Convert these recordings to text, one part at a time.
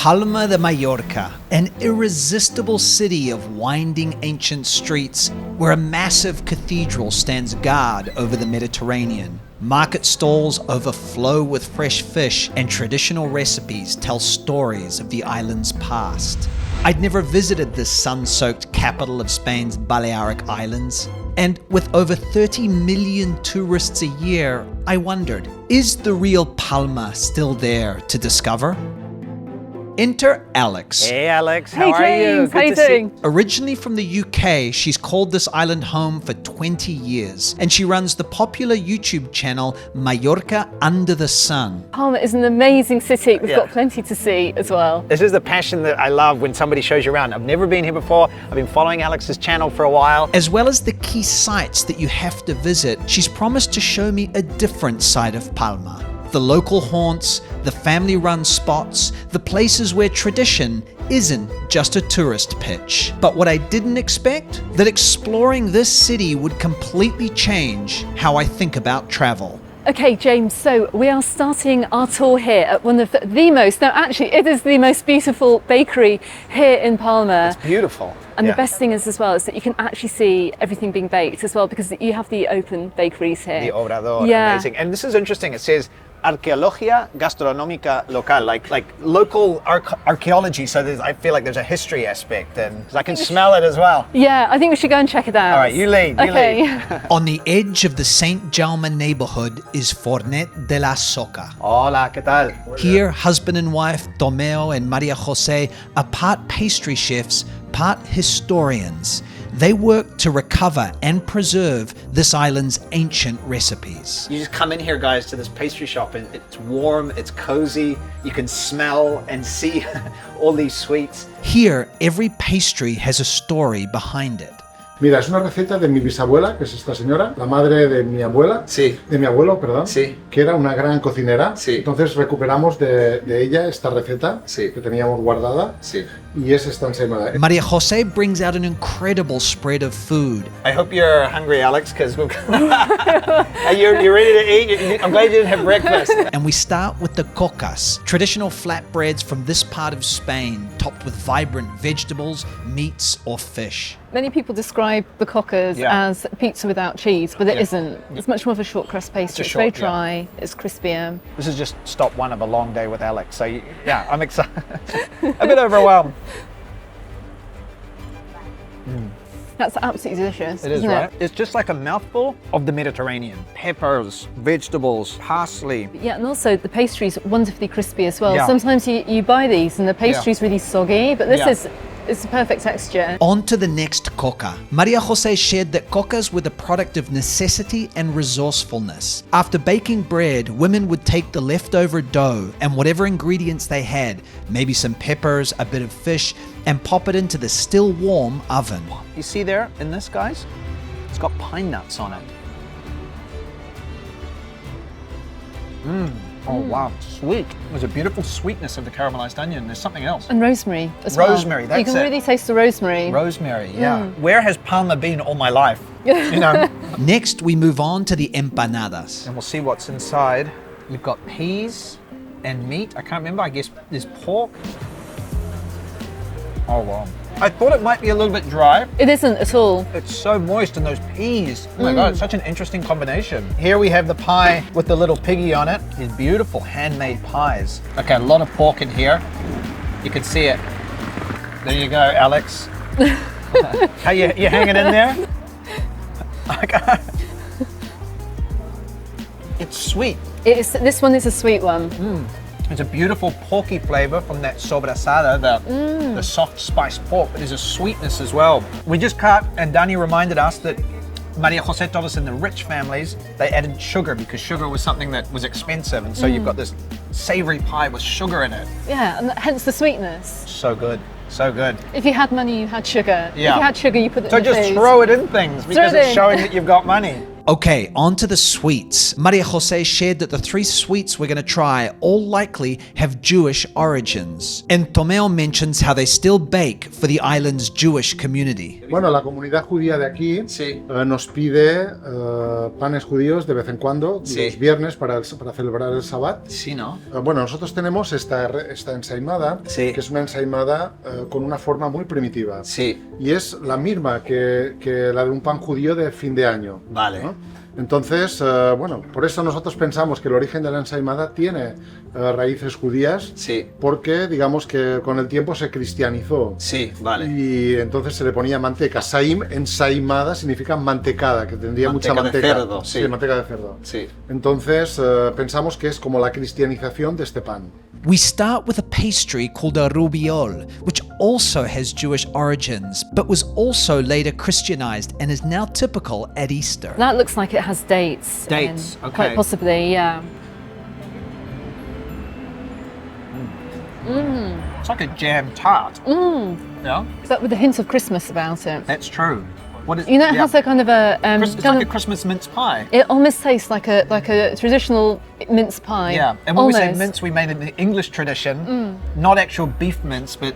Palma de Mallorca, an irresistible city of winding ancient streets where a massive cathedral stands guard over the Mediterranean. Market stalls overflow with fresh fish, and traditional recipes tell stories of the island's past. I'd never visited this sun-soaked capital of Spain's Balearic Islands, and with over 30 million tourists a year, I wondered, is the real Palma still there to discover? Enter Alex. Hey Alex, Hey how are you? James, how you doing? Originally from the UK, she's called this island home for 20 years, and she runs the popular YouTube channel Mallorca Under the Sun. Palma is an amazing city. We've got plenty to see as well. This is the passion that I love when somebody shows you around. I've never been here before. I've been following Alex's channel for a while. As well as the key sites that you have to visit, she's promised to show me a different side of Palma. The local haunts, the family-run spots, the places where tradition isn't just a tourist pitch. But what I didn't expect, that exploring this city would completely change how I think about travel. Okay, James, so we are starting our tour here at one of the most, no, actually, it is the most beautiful bakery here in Palma. It's beautiful. And the best thing is as well is that you can actually see everything being baked as well, because you have the open bakeries here. The Obrador, amazing. And this is interesting. It says Arqueología Gastronómica Local, like local archaeology. So I feel like there's a history aspect, and I can smell it as well. Yeah, I think we should go and check it out. All right, you lead. Okay. On the edge of the St. Jaume neighborhood is Fornet de la Soca. Hola, ¿qué tal? Here, husband and wife Tomeo and Maria Jose are part pastry chefs, part historians. They work to recover and preserve this island's ancient recipes. You just come in here, guys, to this pastry shop, and it's warm, it's cozy. You can smell and see all these sweets. Here, every pastry has a story behind it. Mira, es una receta de mi bisabuela, que es esta señora, la madre de mi abuela, Sí. de mi abuelo, perdón, Sí. que era una gran cocinera. Sí. Entonces recuperamos de ella esta receta Sí. que teníamos guardada Sí. y es esta ensaimada. Maria Jose brings out an incredible spread of food. I hope you're hungry, Alex, because you're ready to eat. I'm glad you didn't have breakfast. And we start with the cocas, traditional flatbreads from this part of Spain, topped with vibrant vegetables, meats, or fish. Many people describe the cockers as pizza without cheese, but it isn't. It's much more of a short crust pastry. It's very dry, it's crispier. This is just stop one of a long day with Alex. So yeah, I'm excited. A bit overwhelmed. That's absolutely delicious. It is, isn't right? It's just like a mouthful of the Mediterranean. Peppers, vegetables, parsley. Yeah, and also the pastry's wonderfully crispy as well. Yeah. Sometimes you buy these and the pastry's really soggy, but this it's a perfect texture. On to the next coca. Maria Jose shared that cocas were the product of necessity and resourcefulness. After baking bread, women would take the leftover dough and whatever ingredients they had, maybe some peppers, a bit of fish, and pop it into the still warm oven. You see there in this, guys? It's got pine nuts on it. Oh wow, sweet. There's a beautiful sweetness of the caramelized onion. There's something else. And rosemary as well. Rosemary, that's You can it. really taste the rosemary. Rosemary, yeah. Where has Palma been all my life? You know. Next, we move on to the empanadas. And we'll see what's inside. We've got peas and meat. I can't remember. I guess there's pork. Oh wow. I thought it might be a little bit dry. It isn't at all. It's so moist, and those peas. Oh my God, it's such an interesting combination. Here we have the pie with the little piggy on it. These beautiful handmade pies. Okay, a lot of pork in here. You can see it. There you go, Alex. How you hanging in there? Okay. It's sweet. This one is a sweet one. It's a beautiful porky flavor from that sobrasada, the soft spiced pork, but there's a sweetness as well. We just cut, and Dani reminded us that Maria Jose told us in the rich families, they added sugar because sugar was something that was expensive, and so you've got this savory pie with sugar in it. Yeah, and hence the sweetness. So good, so good. If you had money, you had sugar. Yeah. If you had sugar, you put it So in the just food. throw it in things because Throw it it's in. showing that you've got money. Okay, on to the sweets. Maria Jose shared that the 3 sweets we're going to try all likely have Jewish origins. And Tomeo mentions how they still bake for the island's Jewish community. Bueno, la comunidad judía de aquí Sí. nos pide panes judíos de vez en cuando, Sí. los viernes para celebrar el Sabbat. Sí, ¿no? Bueno, nosotros tenemos esta ensaimada, Sí. que es una ensaimada con una forma muy primitiva. Sí. Y es la misma que la de un pan judío de fin de año. Vale. ¿no? Entonces, bueno, por eso nosotros pensamos que el origen de la ensaimada tiene raíces judías, Sí. porque digamos que con el tiempo se cristianizó. Sí, vale. Y entonces se le ponía manteca. Saim, ensaimada, significa mantecada, que tendría mucha Manteca de manteca. cerdo, sí. Sí, manteca de cerdo. Sí. Entonces, pensamos que es como la cristianización de este pan. We start with a pastry called a rubiol, which also has Jewish origins, but was also later Christianized and is now typical at Easter. That looks like it has dates. Dates, in. okay. Quite possibly, yeah. It's like a jam tart. Yeah, But with a hint of Christmas about it. that's true. What is? You know, it yeah. has a kind of a It's kind like of, a Christmas mince pie. it almost tastes like a traditional mince pie. Yeah, and when we say Almost. mince, we made in the English tradition, not actual beef mince, but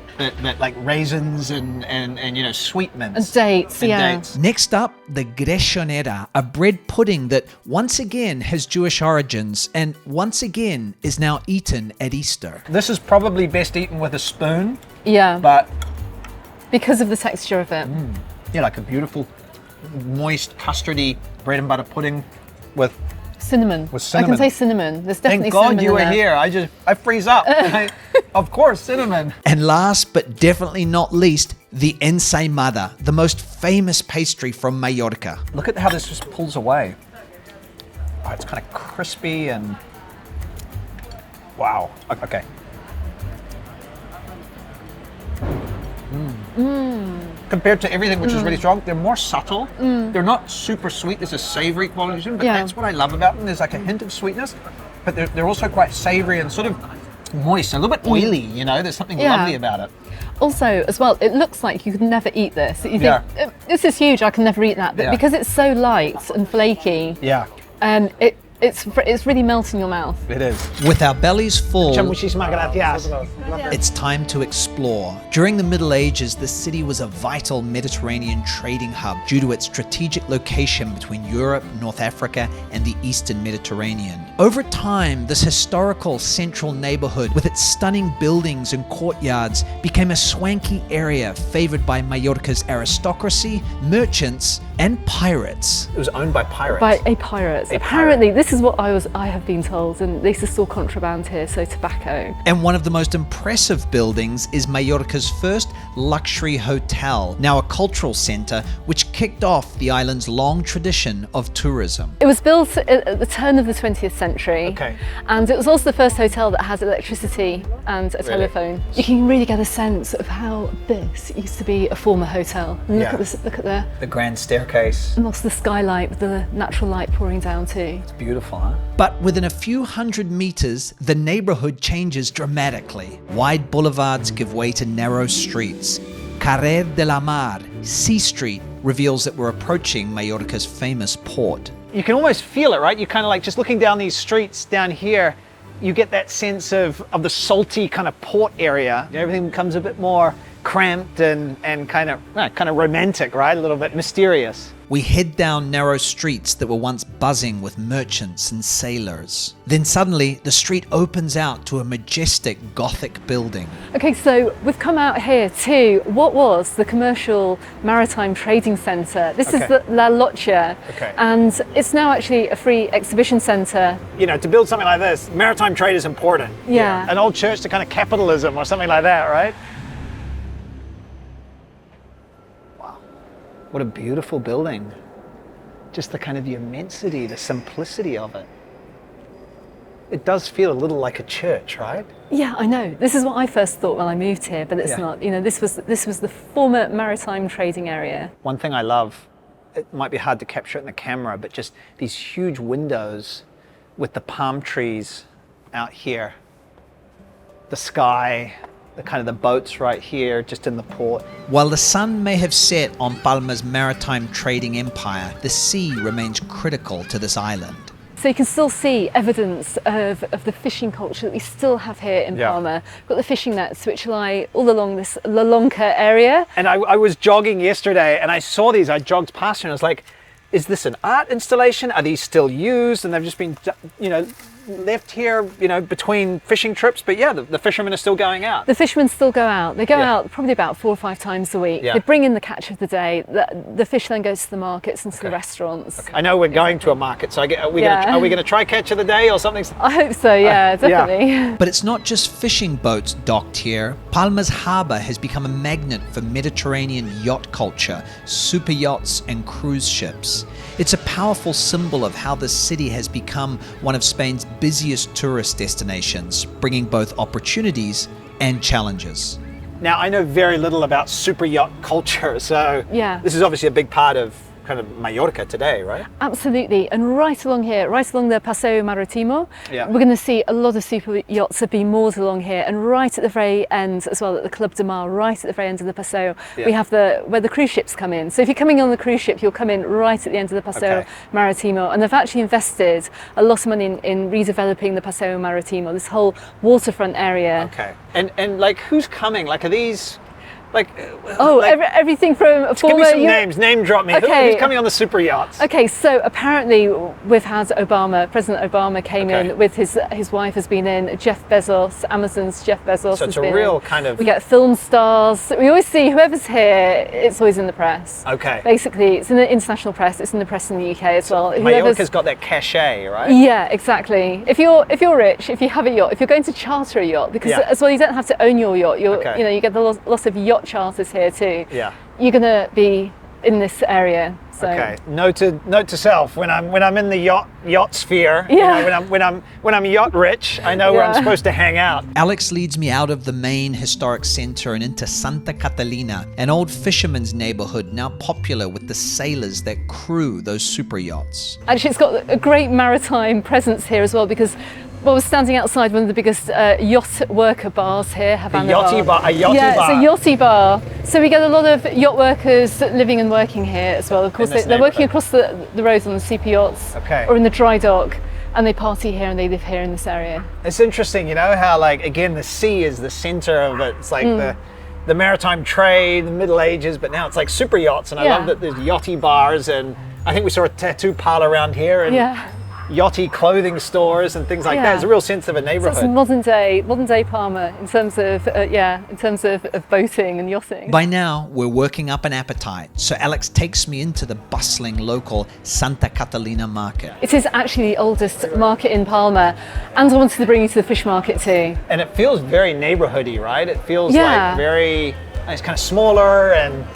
like raisins and you know, sweet mince. And dates, And yeah. dates. Next up, the greshonera, a bread pudding that once again has Jewish origins and once again is now eaten at Easter. This is probably best eaten with a spoon, Yeah, but because of the texture of it. yeah, like a beautiful, moist, custardy bread and butter pudding with. Cinnamon. With I cinnamon. can taste cinnamon. There's definitely Thank God cinnamon you in were there. here. I freeze up. Of course, cinnamon. And last but definitely not least, the ensaimada, the most famous pastry from Mallorca. Look at how this just pulls away. Oh, it's kind of crispy and wow. Okay. Compared to everything which is really strong, they're more subtle. They're not super sweet. There's a savory quality to them, but Yeah. that's what I love about them. There's like a hint of sweetness, but they're also quite savory and sort of moist, a little bit oily. You know, there's something Yeah. lovely about it. Also, as well, it looks like you could never eat this. You think, Yeah. this is huge, I can never eat that. But Yeah. because it's so light and flaky, Yeah, it's really melts in your mouth. it is. With our bellies full, Muchísimas gracias. it's time to explore. During the Middle Ages, the city was a vital Mediterranean trading hub due to its strategic location between Europe, North Africa, and the Eastern Mediterranean. Over time, this historical central neighborhood, with its stunning buildings and courtyards, became a swanky area favored by Mallorca's aristocracy, merchants, and pirates. It was owned by pirates. By a pirate. A Apparently, this is what I have been told, and they used to store contraband here, so tobacco. And one of the most impressive buildings is Mallorca's first luxury hotel, now a cultural centre, which kicked off the island's long tradition of tourism. It was built at the turn of the 20th century. Okay. And it was also the first hotel that has electricity and a telephone. You can really get a sense of how this used to be a former hotel. And look Yeah. at this, look at The grand staircase. and also the skylight with the natural light pouring down too. It's beautiful, huh? But within a few hundred meters, the neighborhood changes dramatically. Wide boulevards give way to narrow streets. Carrer de la Mar, Sea Street, reveals that we're approaching Mallorca's famous port. You can almost feel it, right? You kind of like just looking down these streets down here, you get that sense of the salty kind of port area. Everything becomes a bit more cramped and kind of romantic, right? A little bit mysterious. We head down narrow streets that were once buzzing with merchants and sailors. Then suddenly, the street opens out to a majestic Gothic building. Okay, so we've come out here to what was the commercial maritime trading centre. This is Okay. the La Lotja, Okay. and it's now actually a free exhibition centre. You know, to build something like this, maritime trade is important. Yeah. An old church to kind of capitalism or something like that, right? What a beautiful building. Just the kind of the immensity, the simplicity of it. It does feel a little like a church, right? Yeah, I know. This is what I first thought when I moved here, but it's Yeah. not. You know, this was the former maritime trading area. One thing I love, it might be hard to capture it in the camera, but just these huge windows with the palm trees out here. The sky, the kind of the boats right here, just in the port. While the sun may have set on Palma's maritime trading empire, the sea remains critical to this island. So you can still see evidence of the fishing culture that we still have here in Palma. We've got the fishing nets which lie all along this La Lonca area. And I was jogging yesterday and I saw these, I jogged past and I was like, is this an art installation? Are these still used? And they've just been, you know, left here, you know, between fishing trips. But yeah, the fishermen are still going out. The fishermen still go out. They go out probably about 4 or 5 times a week. They bring in the catch of the day. The fish then goes to the markets and to the restaurants. I know we're going to a market, so are we going to try catch of the day or something? I hope so, yeah, definitely. But it's not just fishing boats docked here. Palma's harbour has become a magnet for Mediterranean yacht culture, super yachts and cruise ships. It's a powerful symbol of how the city has become one of Spain's busiest tourist destinations, bringing both opportunities and challenges. Now, I know very little about super yacht culture, so this is obviously a big part of kind of Mallorca today, right? Absolutely, and right along here, right along the Paseo Marítimo, we're going to see a lot of super yachts have been moored along here, and right at the very end as well, at the Club de Mar, right at the very end of the Paseo, we have where the cruise ships come in. So if you're coming on the cruise ship, you'll come in right at the end of the Paseo Marítimo, and they've actually invested a lot of money in redeveloping the Paseo Marítimo, this whole waterfront area. Okay, and like who's coming? Like are these... everything from give me some names, name drop me. Okay. Who's coming on the super yachts? Okay, so apparently we've had President Obama came in with his wife has been in, Jeff Bezos, Amazon's Jeff Bezos. So it's a real kind of... We get film stars. We always see whoever's here, it's always in the press. Okay. Basically, it's in the international press, it's in the press in the UK as well. Mallorca's got that cachet, right? Yeah, exactly. If you're rich, if you have a yacht, if you're going to charter a yacht, because as well you don't have to own your yacht. You know, you get lots of yacht charters here too. Yeah. You're gonna be in this area. So. Okay. Note to self. When I'm in the yacht sphere, you know, when I'm yacht rich, I know where I'm supposed to hang out. Alex leads me out of the main historic centre and into Santa Catalina, an old fisherman's neighbourhood now popular with the sailors that crew those super yachts. Actually, it's got a great maritime presence here as well because. Well, we're standing outside one of the biggest yacht worker bars here, Havana bar. A yachty bar? Yeah, it's a yachty bar. So we get a lot of yacht workers living and working here as well. Of course, they're working across the roads on the super yachts or in the dry dock, and they party here and they live here in this area. It's interesting, you know, how like, again, the sea is the center of it. It's like the maritime trade, the Middle Ages, but now it's like super yachts, and I love that there's yachty bars, and I think we saw a tattoo parlor around here, and yachty clothing stores and things like that. There's a real sense of a neighborhood. So it's modern day Palma in terms of boating and yachting. By now, we're working up an appetite, so Alex takes me into the bustling local Santa Catalina market. It is actually the oldest market in Palma, and I wanted to bring you to the fish market too. And it feels very neighborhoody, right? It feels like it's kind of smaller and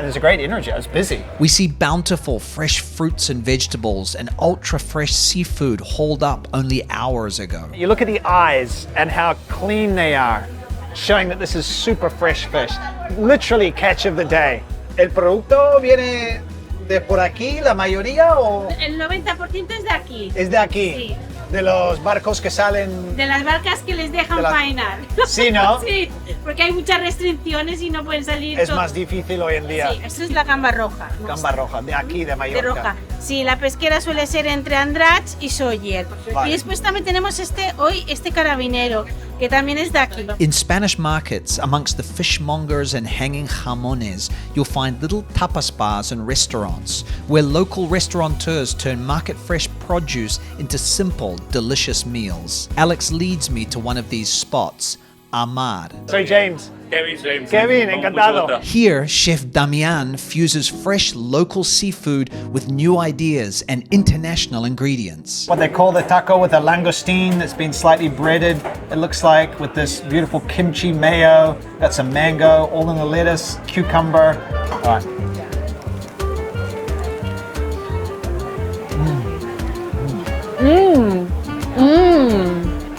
there's a great energy. It's busy. We see bountiful fresh fruits and vegetables and ultra fresh seafood hauled up only hours ago. You look at the eyes and how clean they are, showing that this is super fresh fish. Literally catch of the day. ¿El producto viene de por aquí, la mayoría, o...? El 90% es de aquí. Es de aquí. Sí. De los barcos que salen... De las barcas que les dejan faenar. Sí, ¿no? Sí, porque hay muchas restricciones y no pueden salir. Es más difícil hoy en día. Sí, esto es la gamba roja. Gamba roja, de aquí, de Mallorca. De roja. Sí, la pesquera suele ser entre Andratx y Sóller. Vale. Y después también tenemos este carabinero, que también es de aquí. In Spanish markets, amongst the fishmongers and hanging jamones, you'll find little tapas bars and restaurants where local restaurateurs turn market fresh produce into simple, delicious meals. Alex leads me to one of these spots, Amar. Soy James. Kevin, encantado. Here, Chef Damian fuses fresh local seafood with new ideas and international ingredients. What they call the taco with a langoustine that's been slightly breaded, it looks like, with this beautiful kimchi mayo. Got some mango, all in the lettuce, cucumber. All right.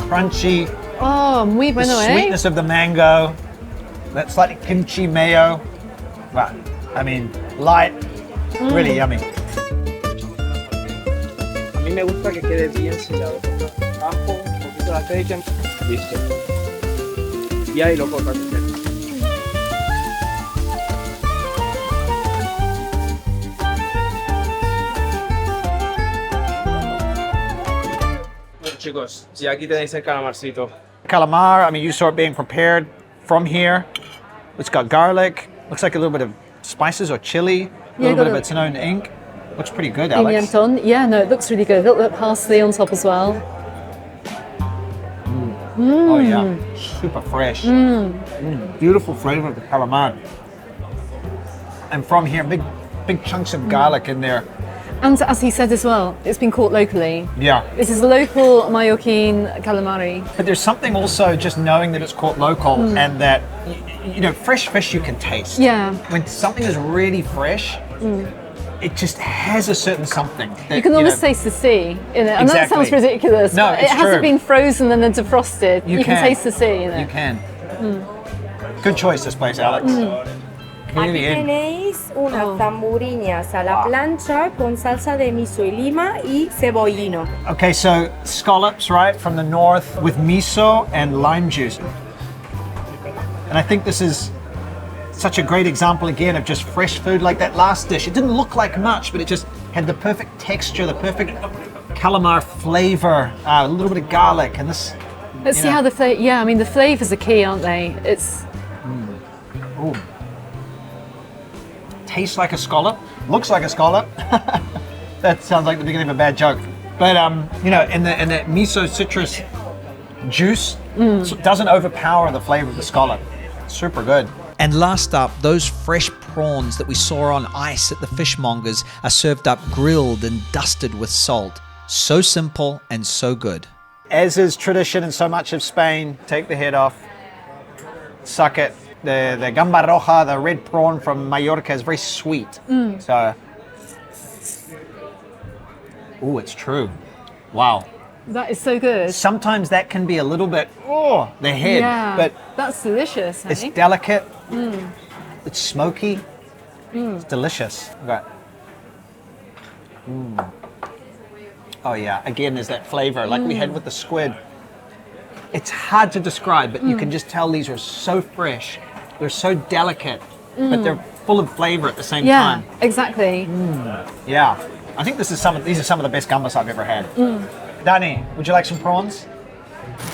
Crunchy. Oh, muy bueno, The sweetness of the mango, that slightly kimchi mayo. Wow. I mean, light, really yummy. A mí me gusta que quede bien sellado por abajo, un poquito de aceite. Listo. y ahí lo cortas. Bueno, chicos, y aquí tenéis el calamarcito. Calamar, I mean, you saw it being prepared from here. It's got garlic, looks like a little bit of spices or chili, a little bit of its own ink. Looks pretty good, Alex. Pimienton. Yeah, no, it looks really good. A little bit of parsley on top as well. Oh yeah, super fresh. Beautiful flavor of the calamar. And from here, big chunks of garlic in there. And as he said as well, it's been caught locally. Yeah. This is local Mallorquin calamari. But there's something also just knowing that it's caught local and that, you know, fresh fish you can taste. Yeah. When something is really fresh, it just has a certain something. That, You can almost taste the sea in it. And that Exactly. sounds ridiculous. No, but it's it hasn't true. been frozen and then defrosted. You can can. taste the sea in it. You can. Good choice, this place, Alex. Aquí Really in. tenéis unas zamburiñas a la plancha con salsa de miso y lima y cebollino. Okay, so scallops, right, from the north with miso and lime juice. And I think this is such a great example again of just fresh food like that last dish. It didn't look like much, but it just had the perfect texture, the perfect calamar flavor, a little bit of garlic, and this. Let's see how the flavor. Yeah, I mean the flavors are key, aren't they? It's Ooh. Tastes like a scallop, looks like a scallop. That sounds like the beginning of a bad joke. But you know, and the miso citrus juice doesn't overpower the flavor of the scallop. Super good. And last up, those fresh prawns that we saw on ice at the fishmongers are served up grilled and dusted with salt. So simple and so good. As is tradition in so much of Spain, take the head off, suck it. The gamba roja, the red prawn from Mallorca, is very sweet. So, ooh, it's true. Wow. that is so good. Sometimes that can be a little bit, the head, Yeah, but that's delicious. it's Hey? delicate, it's smoky, it's delicious. Okay. Oh yeah, again, there's that flavor like we had with the squid. It's hard to describe, but you can just tell these are so fresh. They're so delicate, but they're full of flavor at the same Yeah, time. exactly. Yeah, I think these are some of the best gambas I've ever had. Dani, would you like some prawns?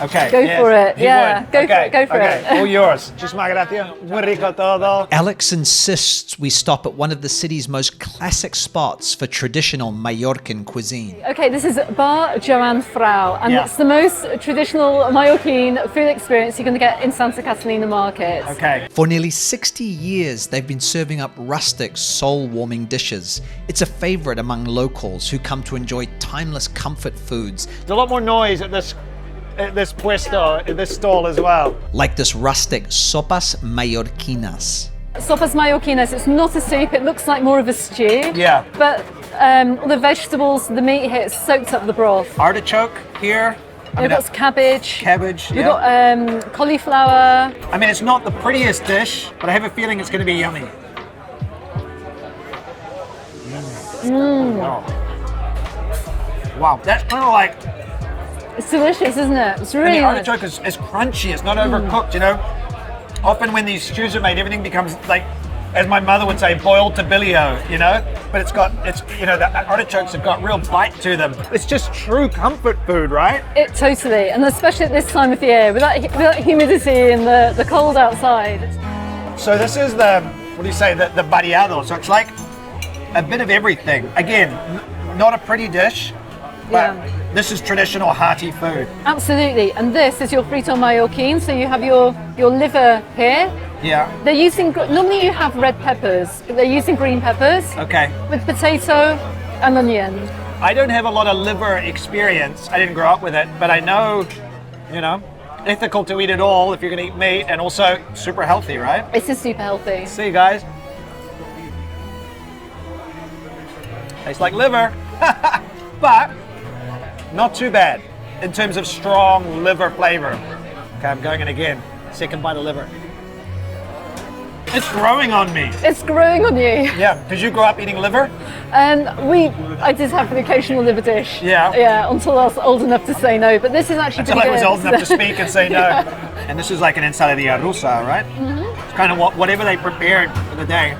Okay. Go for it. he Yeah, would. go for it, go for okay. it. All yours. Muchísimas gracias. Muy rico todo. Alex insists we stop at one of the city's most classic spots for traditional Mallorcan cuisine. Okay, this is Bar Joanfra, and Yeah. it's the most traditional Mallorquin food experience you're going to get in Santa Catalina market. Okay. For nearly 60 years, they've been serving up rustic, soul-warming dishes. It's a favorite among locals who come to enjoy timeless comfort foods, There's a lot more noise at this puesto, at this stall as well. like this rustic sopas mallorquinas. Sopas Mallorquinas, it's not a soup, it looks like more of a stew. Yeah. But all the vegetables, the meat here, it's soaked up the broth. Artichoke here. We've got cabbage. Cabbage. We've Yeah. got cauliflower. I mean, it's not the prettiest dish, but I have a feeling it's going to be yummy. Wow. Wow, that's kind of like. It's delicious, isn't it? It's And really the nice. artichoke is crunchy, it's not overcooked, you know? Often when these stews are made, everything becomes like, as my mother would say, boiled to billio, you know? But the artichokes have got real bite to them. It's just true comfort food, right? It totally, and especially at this time of year, with that humidity and the cold outside. So this is the variado, so it's like a bit of everything. Again, not a pretty dish, but this is traditional hearty food. Absolutely, and this is your frito mallorquin, so you have your liver here. Yeah, They're using, normally you have red peppers, but they're using green peppers okay. with potato and onion. I don't have a lot of liver experience. I didn't grow up with it, but I know, ethical to eat it all if you're going to eat meat, and also super healthy, right? This is super healthy. See you guys. Tastes like liver, but not too bad in terms of strong liver flavor. Okay, I'm going in again. Second bite of liver. It's growing on me. It's growing on you. Yeah, did you grow up eating liver? And I did have an occasional liver dish. Yeah. Yeah, until I was old enough to say no, but this is actually Until I pretty was good. old enough to speak and say no. And this is like an ensaladilla rusa, right? It's kind of whatever they prepared for the day.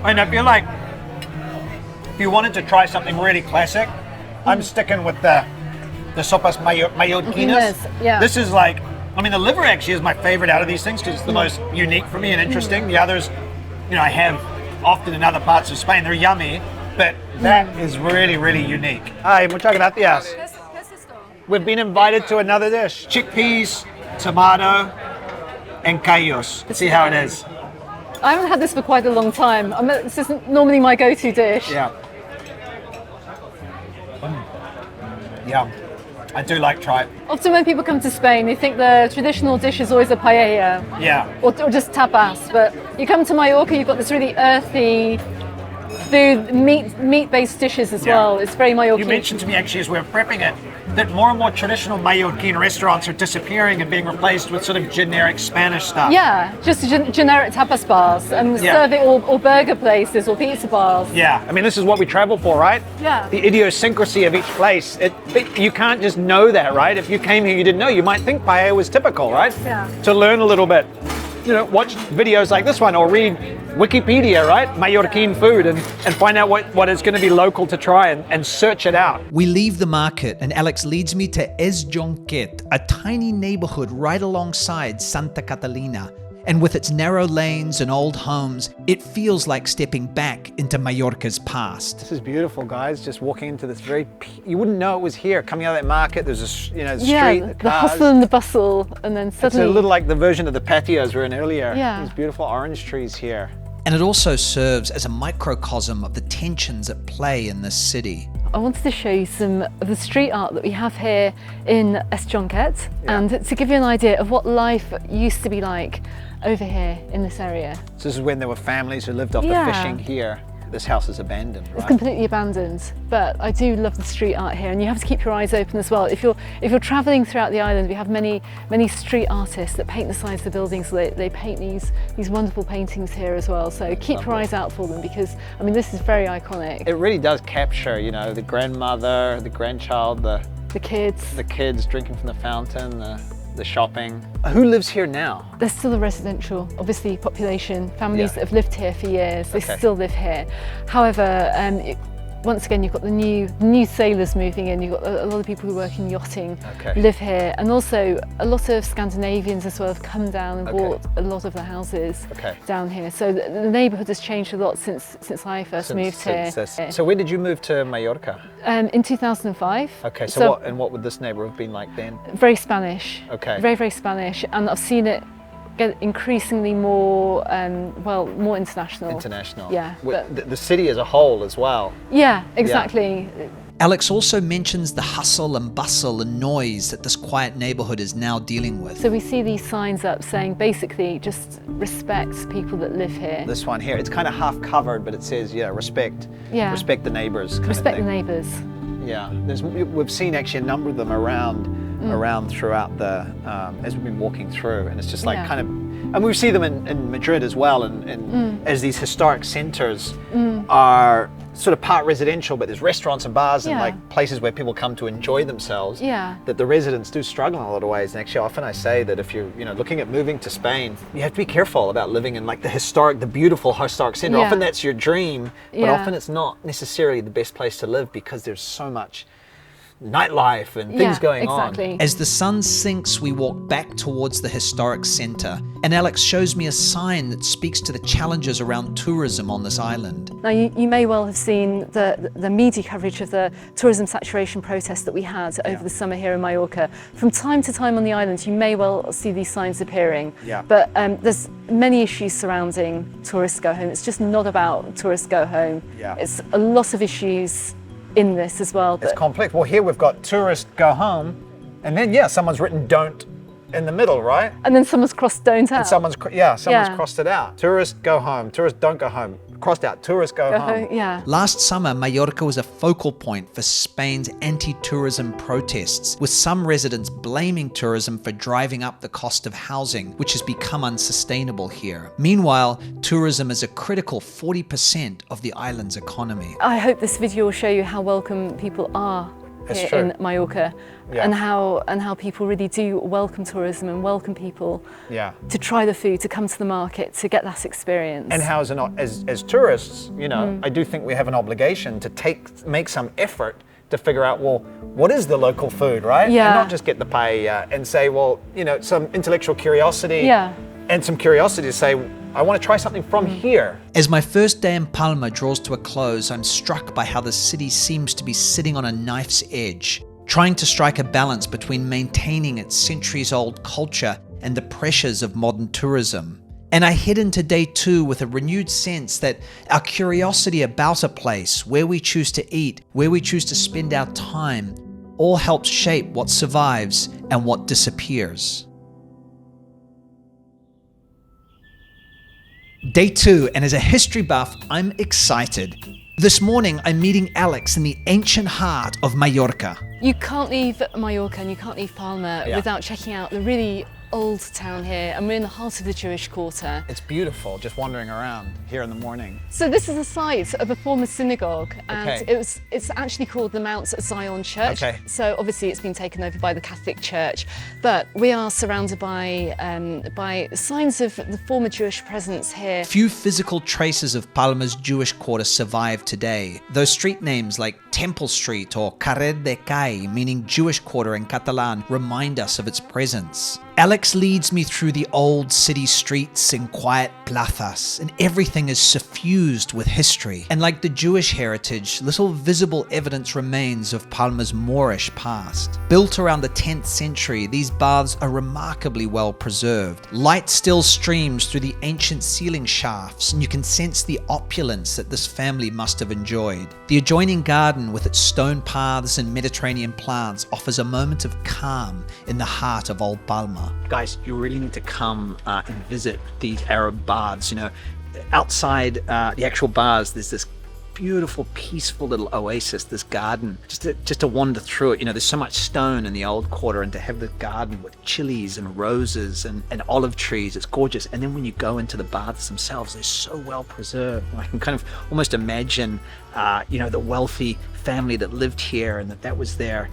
And I feel like if you wanted to try something really classic, I'm sticking with the sopas mallorquinas. Yeah. This is like, I mean, the liver actually is my favorite out of these things because it's the most unique for me and interesting. The others, I have often in other parts of Spain. They're yummy, but that is really, really unique. Ay, muchas gracias. We've been invited to another dish. Chickpeas, tomato, and callos. Let's see how it is. I haven't had this for quite a long time. This isn't normally my go-to dish. Yeah. Yeah, I do like tripe. Often when people come to Spain, they think the traditional dish is always a paella. Yeah. Or just tapas. But you come to Mallorca, you've got this really earthy food, meat-based dishes as well. It's very Mallorquin. You mentioned to me actually as we were prepping it that more and more traditional Mallorquin restaurants are disappearing and being replaced with sort of generic Spanish stuff. Yeah, just generic tapas bars and serve it or burger places or pizza bars. Yeah, I mean this is what we travel for, right? Yeah. The idiosyncrasy of each place. You can't just know that, right? If you came here you didn't know, you might think paella was typical, right? Yeah. To learn a little bit. Watch videos like this one or read Wikipedia, right? Mallorquin food and find out what is going to be local to try and search it out. We leave the market and Alex leads me to Es Jonquet, a tiny neighborhood right alongside Santa Catalina. And with its narrow lanes and old homes, it feels like stepping back into Mallorca's past. This is beautiful, guys. Just walking into this you wouldn't know it was here. Coming out of that market, there's a street, the cars. Hustle and the bustle, and then suddenly... It's a little like the version of the patios we were in earlier. Yeah. These beautiful orange trees here. And it also serves as a microcosm of the tensions at play in this city. I wanted to show you some of the street art that we have here in Es Jonquet and to give you an idea of what life used to be like over here in this area. So this is when there were families who lived off the fishing here. This house is abandoned, right? It's completely abandoned, but I do love the street art here, and you have to keep your eyes open as well. If you're travelling throughout the island, we have many street artists that paint the sides of the buildings. So they paint these wonderful paintings here as well. So keep your eyes out for them because I mean this is very iconic. It really does capture, the grandmother, the grandchild, the kids drinking from the fountain, the shopping. Who lives here now? There's still a residential, obviously, population, families that have lived here for years, they still live here. However, once again, you've got the new sailors moving in, you've got a lot of people who work in yachting live here, and also a lot of Scandinavians as well have come down and bought a lot of the houses down here. So the neighbourhood has changed a lot since I first moved here. So when did you move to Mallorca? In 200005. Okay, so what would this neighbourhood have been like then? Very Spanish. Okay. Very, very Spanish, and I've seen it get increasingly more, more international. International. Yeah. The city as a whole as well. Yeah, exactly. Yeah. Alex also mentions the hustle and bustle and noise that this quiet neighborhood is now dealing with. So we see these signs up saying basically just respect people that live here. This one here, it's kind of half covered, but it says, respect the neighbors. Respect the neighbors. Yeah, we've seen actually a number of them around throughout the, as we've been walking through, and it's just like kind of, and we see them in Madrid as well, and as these historic centers are sort of part residential, but there's restaurants and bars and like places where people come to enjoy themselves. Yeah. That the residents do struggle in a lot of ways, and actually often I say that if you're looking at moving to Spain, you have to be careful about living in like the beautiful historic center. Often that's your dream, but often it's not necessarily the best place to live because there's so much nightlife and things going on. As the sun sinks, we walk back towards the historic center, and Alex shows me a sign that speaks to the challenges around tourism on this island. Now you may well have seen the media coverage of the tourism saturation protest that we had over the summer here in Mallorca. From time to time on the island you may well see these signs appearing, but there's many issues surrounding tourists go home. It's just not about tourists go home. It's a lot of issues in this as well. It's complex. Well, here we've got tourists go home, and then someone's written don't in the middle, right? And then someone's crossed don't out. And someone's crossed it out. Tourists go home. Tourists don't go home. Crossed out. Tourists go home. Yeah. Last summer, Mallorca was a focal point for Spain's anti-tourism protests, with some residents blaming tourism for driving up the cost of housing, which has become unsustainable here. Meanwhile, tourism is a critical 40% of the island's economy. I hope this video will show you how welcome people are here true. in Mallorca, Yeah. and how people really do welcome tourism and welcome people Yeah. to try the food, to come to the market, to get that experience. And how as tourists, you know, I do think we have an obligation to make some effort to figure out, well, what is the local food, right? Yeah. And not just get the paella and say, well, you know, some intellectual curiosity Yeah. and some curiosity to say, I want to try something from here. As my first day in Palma draws to a close, I'm struck by how the city seems to be sitting on a knife's edge, trying to strike a balance between maintaining its centuries-old culture and the pressures of modern tourism. And I head into day 2 with a renewed sense that our curiosity about a place, where we choose to eat, where we choose to spend our time, all helps shape what survives and what disappears. Day 2, and as a history buff, I'm excited. This morning, I'm meeting Alex in the ancient heart of Mallorca. You can't leave Mallorca and you can't leave Palma without checking out the really old town here, and we're in the heart of the Jewish quarter. It's beautiful just wandering around here in the morning. So this is the site of a former synagogue, and Okay. it's actually called the Mount Zion Church. Okay. So obviously it's been taken over by the Catholic Church, but we are surrounded by signs of the former Jewish presence here. Few physical traces of Palma's Jewish quarter survive today, though street names like Temple Street or Carrer de Cai, meaning Jewish quarter in Catalan, remind us of its presence. Alex leads me through the old city streets and quiet plazas, and everything is suffused with history. And like the Jewish heritage, little visible evidence remains of Palma's Moorish past. Built around the 10th century, these baths are remarkably well preserved. Light still streams through the ancient ceiling shafts, and you can sense the opulence that this family must have enjoyed. The adjoining garden, with its stone paths and Mediterranean plants, offers a moment of calm in the heart of Old Palma. Guys, you really need to come and visit these Arab baths. You know, outside the actual baths, there's this beautiful, peaceful little oasis, this garden. Just to wander through it, you know, there's so much stone in the old quarter, and to have the garden with chilies and roses and olive trees, it's gorgeous. And then when you go into the baths themselves, they're so well preserved. I can kind of almost imagine, you know, the wealthy family that lived here, and that was their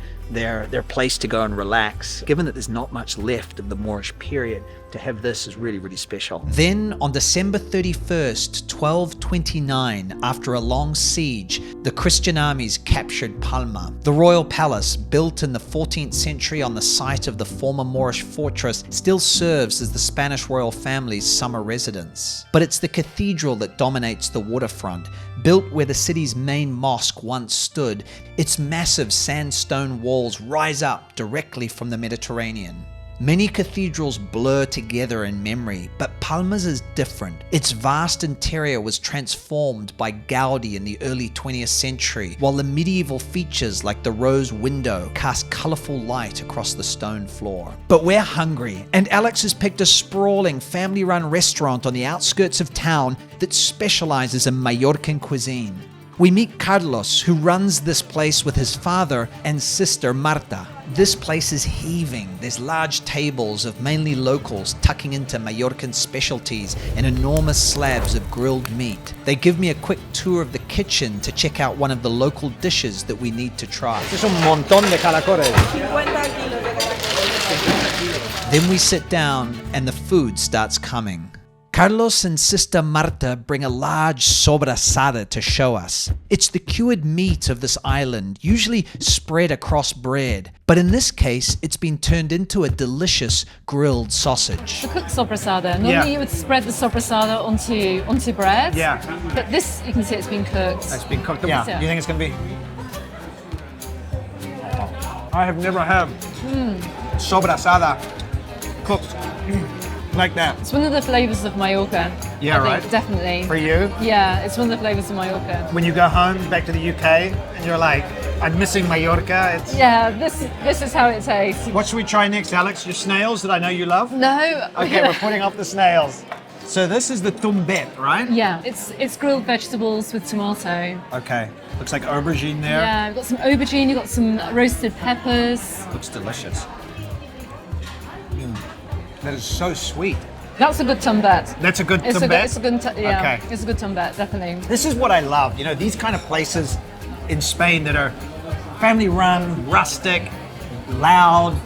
place to go and relax. Given that there's not much left of the Moorish period, to have this is really, really special. Then, on December 31st, 1229, after a long siege, the Christian armies captured Palma. The royal palace, built in the 14th century on the site of the former Moorish fortress, still serves as the Spanish royal family's summer residence. But it's the cathedral that dominates the waterfront. Built where the city's main mosque once stood, its massive sandstone walls rise up directly from the Mediterranean. Many cathedrals blur together in memory, but Palma's is different. Its vast interior was transformed by Gaudi in the early 20th century, while the medieval features like the rose window cast colourful light across the stone floor. But we're hungry, and Alex has picked a sprawling, family-run restaurant on the outskirts of town that specialises in Mallorcan cuisine. We meet Carlos, who runs this place with his father and sister Marta. This place is heaving. There's large tables of mainly locals tucking into Mallorcan specialties and enormous slabs of grilled meat. They give me a quick tour of the kitchen to check out one of the local dishes that we need to try. Es un montón de caracoles. 50 kilos de caracoles. Then we sit down and the food starts coming. Carlos and sister Marta bring a large sobrasada to show us. It's the cured meat of this island, usually spread across bread, but in this case, it's been turned into a delicious grilled sausage. The cooked sobrasada. Normally you would spread the sobrasada onto bread. Yeah. But this, you can see it's been cooked. It's been cooked. Yeah. Yeah. Do you think it's going to be? I have never had sobrasada cooked like that. It's one of the flavours of Mallorca. Yeah, I think, right? Definitely. For you? Yeah, it's one of the flavours of Mallorca. When you go home back to the UK and you're like, I'm missing Mallorca. It's... Yeah, this is how it tastes. What should we try next, Alex? Your snails that I know you love? No. Okay, we're putting up the snails. So this is the tumbet, right? Yeah, it's grilled vegetables with tomato. Okay. Looks like aubergine there. Yeah, we've got some aubergine, you've got some roasted peppers. Looks delicious. That is so sweet. That's a good tumbet. That's a good It's tumbet? it's a good, yeah, Okay. it's a good tumbet, definitely. This is what I love. You know, these kind of places in Spain that are family run, rustic, loud.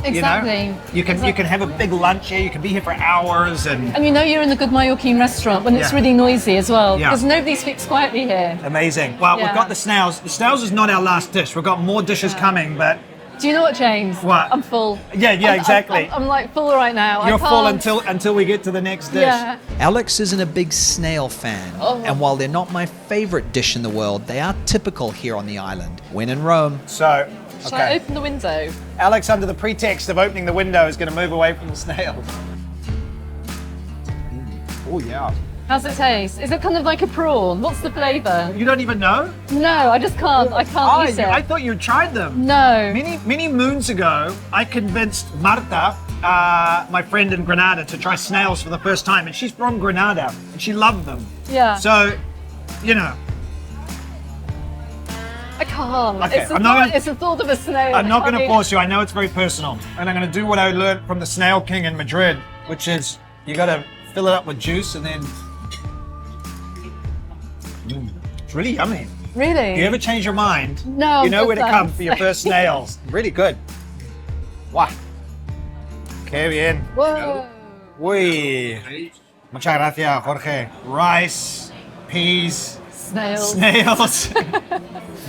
Exactly. You can have a big lunch here. You can be here for hours, and And you know you're in a good Mallorquin restaurant when it's really noisy as well, Yeah. because nobody speaks quietly here. amazing. Well, we've Yeah. got the snails. The snails is not our last dish. We've got more dishes coming, but Do you know what, James? What? I'm full. yeah, exactly. I'm like full right now. You're I full can't- until we get to the next dish. Yeah. Alex isn't a big snail fan, Oh. and while they're not my favorite dish in the world, they are typical here on the island. When in Rome, So, Shall I open the window? Alex, under the pretext of opening the window, is going to move away from the snails. Oh yeah. How's it taste? Is it kind of like a prawn? What's the flavour? You don't even know? No, I just can't. I can't eat it. I thought you tried them. No. Many moons ago, I convinced Marta, my friend in Granada, to try snails for the first time, and she's from Granada, and she loved them. Yeah. So, you know, I can't. Okay, It's, I'm not gonna- it's the thought of a snail. I'm not I going to mean- force you. I know it's very personal, and I'm going to do what I learned from the Snail King in Madrid, which is you got to fill it up with juice and then. It's really yummy. Really? If you ever change your mind, No, you know good where to thanks. come for your first snails. Really good. Wow. Qué bien. Whoa. Uy. Muchas gracias, Jorge. Rice, peas, Snails. snails,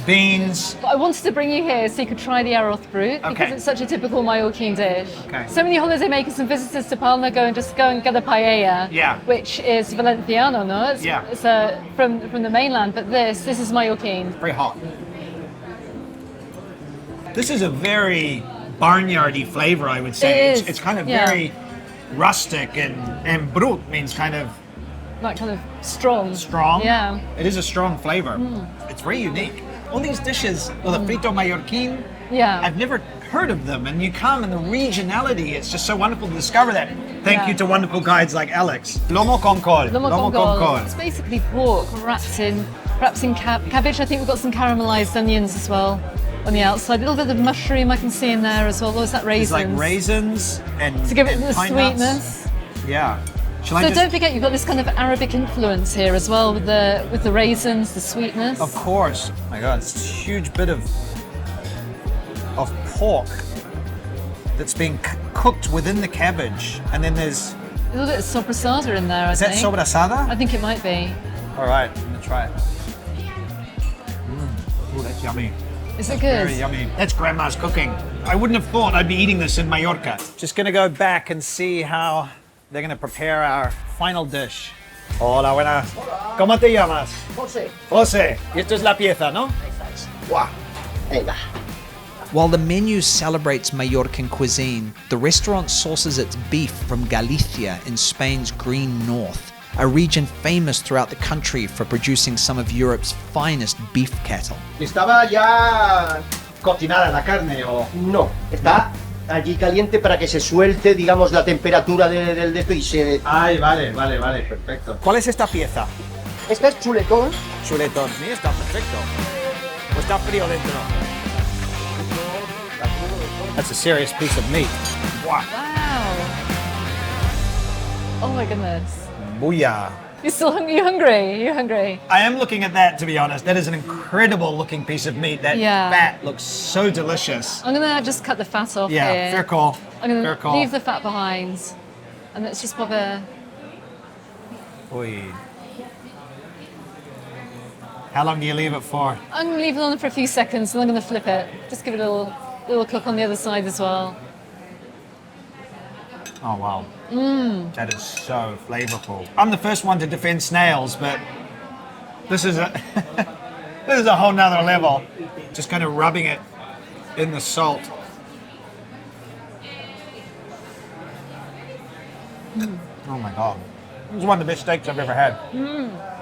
beans. But I wanted to bring you here so you could try the arroz brut because Okay. it's such a typical Mallorquin dish. Okay. So many holidaymakers and visitors to Palma go and get a paella, Yeah. which is Valenciano, no? It's, Yeah. It's from the mainland, but this is Mallorquin. Very hot. This is a very barnyardy flavor, I would say. It is, It's kind of yeah. very rustic, and brut means kind of Like kind of strong. strong. Yeah. It is a strong flavor. It's very unique. All these dishes, well, the frito mallorquin, Yeah. I've never heard of them, and you come and the regionality, it's just so wonderful to discover that. Thank Yeah. you to wonderful guides like Alex. Lomo con col. Lomo con col. It's basically pork wrapped in cabbage. I think we've got some caramelized onions as well on the outside. A little bit of mushroom I can see in there as well. Or is that It's raisins? like raisins and To give it and the pine nuts. sweetness. Yeah. Shall I So just... don't forget you've got this kind of Arabic influence here as well with the raisins, the sweetness. Of course. Oh my God, it's a huge bit of pork that's being cooked within the cabbage, and then there's A little bit of soprasada in there, I is that think. sobrasada? I think it might be. All right, I'm gonna try it. Oh, that's yummy. Is it good? Very yummy. That's grandma's cooking. I wouldn't have thought I'd be eating this in Mallorca. Just gonna go back and see how they're gonna prepare our final dish. Hola, buenas. ¿Cómo te llamas? José, José. Y esto es la pieza, ¿no? guau, venga. While the menu celebrates Mallorcan cuisine, the restaurant sources its beef from Galicia in Spain's green north, a region famous throughout the country for producing some of Europe's finest beef cattle. ¿Estaba ya cocinada la carne o...? No, está allí caliente para que se suelte, digamos, la temperatura del de esto y se... Ay, vale, perfecto. ¿Cuál es esta pieza? Esta es chuletón. Chuletón. Mira, está perfecto. ¿O está frío dentro? That's a serious piece of meat. Wow. Wow. Oh my goodness. Booyah. You're still hungry? You're hungry? You're hungry? I am looking at that, to be honest. That is an incredible looking piece of meat. That Yeah. fat looks so delicious. I'm gonna just cut the fat off Yeah, here. fair call. I'm gonna Fair call. leave the fat behind. And let's just pop a... Oy. How long do you leave it for? I'm gonna leave it on for a few seconds and I'm gonna flip it. Just give it a little cook on the other side as well. Oh, wow. That is so flavorful. I'm the first one to defend snails, but this is a this is a whole nother level. Just kind of rubbing it in the salt. Oh my God. This is one of the best steaks I've ever had.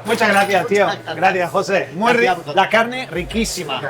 Muchas gracias, tío. Gracias, José. La carne riquísima.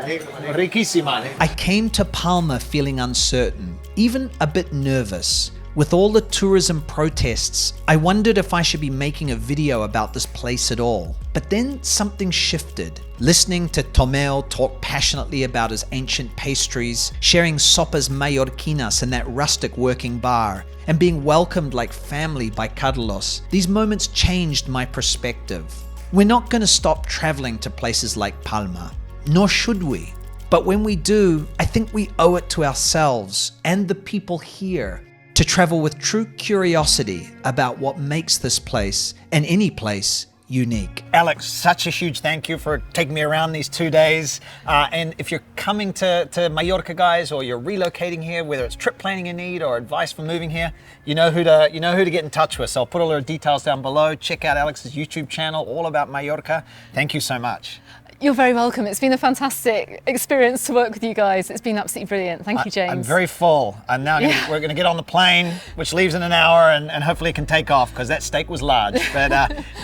Riquísima. I came to Palma feeling uncertain, even a bit nervous. With all the tourism protests, I wondered if I should be making a video about this place at all. But then something shifted. Listening to Tomeo talk passionately about his ancient pastries, sharing sopas mallorquinas in that rustic working bar, and being welcomed like family by Carlos, these moments changed my perspective. We're not going to stop traveling to places like Palma, nor should we. But when we do, I think we owe it to ourselves and the people here to travel with true curiosity about what makes this place, and any place, unique. Alex, such a huge thank you for taking me around these 2 days. And if you're coming to Mallorca, guys, or you're relocating here, whether it's trip planning you need or advice for moving here, you know who to get in touch with. So I'll put all the details down below. Check out Alex's YouTube channel, all about Mallorca. Thank you so much. You're very welcome. It's been a fantastic experience to work with you guys. It's been absolutely brilliant. Thank you, James. I'm very full. And now we're going to get on the plane, which leaves in an hour, and hopefully it can take off because that steak was large. But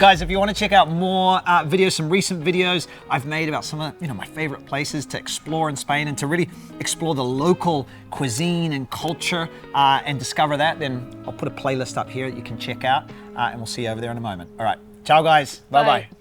guys, if you want to check out more videos, some recent videos I've made about some of my favorite places to explore in Spain and to really explore the local cuisine and culture and discover that, then I'll put a playlist up here that you can check out, and we'll see you over there in a moment. All right. Ciao, guys. Bye-bye.